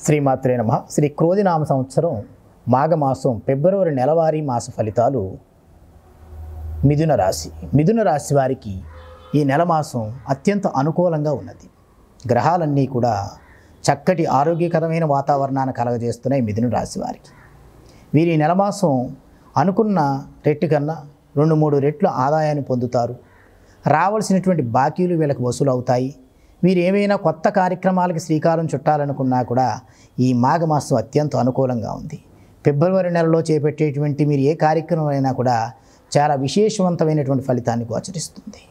శ్రీమాత్రే నమః. శ్రీ క్రోధినామ సంవత్సరం మాఘమాసం ఫిబ్రవరి నెలవారీ మాస ఫలితాలు. మిథున రాశి వారికి ఈ నెల మాసం అత్యంత అనుకూలంగా ఉన్నది. గ్రహాలన్నీ కూడా చక్కటి ఆరోగ్యకరమైన వాతావరణాన్ని కలగజేస్తున్నాయి మిథున రాశి వారికి. వీరి నెల మాసం అనుకున్న రెట్టు కన్నా 2-3 రెట్లు ఆదాయాన్ని పొందుతారు. రావాల్సినటువంటి బాకీలు వీళ్ళకి వసూలు అవుతాయి. వీరు ఏమైనా కొత్త కార్యక్రమాలకి శ్రీకారం చుట్టాలనుకున్నా కూడా ఈ మాఘమాసం అత్యంత అనుకూలంగా ఉంది. ఫిబ్రవరి నెలలో చేపట్టేటువంటి మీరు ఏ కార్యక్రమం అయినా కూడా చాలా విశేషవంతమైనటువంటి ఫలితాన్ని గోచరిస్తుంది.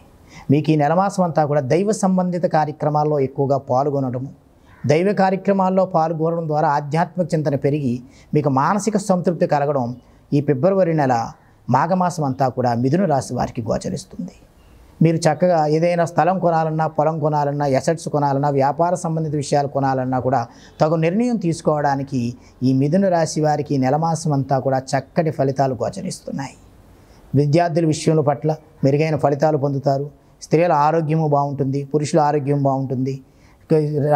మీకు ఈ నెలమాసం అంతా కూడా దైవ సంబంధిత కార్యక్రమాల్లో ఎక్కువగా పాల్గొనడము, దైవ కార్యక్రమాల్లో పాల్గొనడం ద్వారా ఆధ్యాత్మిక చింతన పెరిగి మీకు మానసిక సంతృప్తి కలగడం ఈ ఫిబ్రవరి నెల మాఘమాసం అంతా కూడా మిథున రాశి వారికి గోచరిస్తుంది. మీరు చక్కగా ఏదైనా స్థలం కొనాలన్నా, పొలం కొనాలన్నా, ఎసెట్స్ కొనాలన్నా, వ్యాపార సంబంధిత విషయాలు కొనాలన్నా కూడా తగు నిర్ణయం తీసుకోవడానికి ఈ మిథున రాశి వారికి నెలమాసం అంతా కూడా చక్కటి ఫలితాలు గోచరిస్తున్నాయి. విద్యార్థుల విషయంలో పట్ల మెరుగైన ఫలితాలు పొందుతారు. స్త్రీల ఆరోగ్యము బాగుంటుంది, పురుషుల ఆరోగ్యం బాగుంటుంది.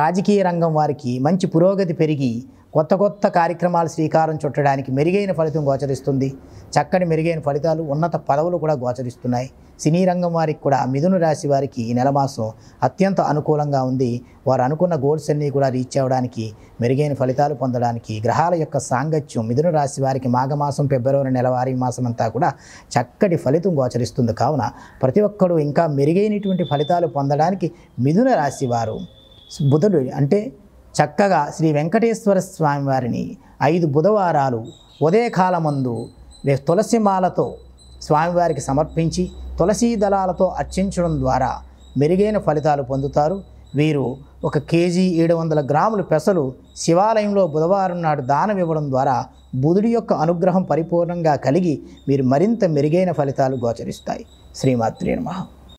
రాజకీయ రంగం వారికి మంచి పురోగతి పెరిగి కొత్త కార్యక్రమాలు శ్రీకారం చుట్టడానికి మెరుగైన ఫలితం గోచరిస్తుంది. చక్కటి మెరుగైన ఫలితాలు, ఉన్నత పదవులు కూడా గోచరిస్తున్నాయి. సినీ రంగం వారికి కూడా మిథున రాశి వారికి ఈ నెల మాసం అత్యంత అనుకూలంగా ఉంది. వారు అనుకున్న గోల్స్ అన్నీ కూడా రీచ్ అవ్వడానికి, మెరుగైన ఫలితాలు పొందడానికి గ్రహాల యొక్క సాంగత్యం మిథున రాశి వారికి మాఘమాసం ఫిబ్రవరి నెలవారీ మాసం అంతా కూడా చక్కటి ఫలితం గోచరిస్తుంది. కావున ప్రతి ఒక్కరూ ఇంకా మెరుగైనటువంటి ఫలితాలు పొందడానికి మిథున రాశి వారు బుధుడు అంటే చక్కగా శ్రీ వెంకటేశ్వర స్వామి వారిని 5 బుధవారాలు ఉదయకాలమందు తులసిమాలతో స్వామివారికి సమర్పించి తులసీ దళాలతో అర్చించడం ద్వారా మెరుగైన ఫలితాలు పొందుతారు. వీరు 1 కేజీ 700 గ్రాముల పెసలు శివాలయంలో బుధవారం నాడు దానం ఇవ్వడం ద్వారా బుధుడి యొక్క అనుగ్రహం పరిపూర్ణంగా కలిగి మీరు మరింత మెరుగైన ఫలితాలు గోచరిస్తాయి. శ్రీమాత్రే నమః.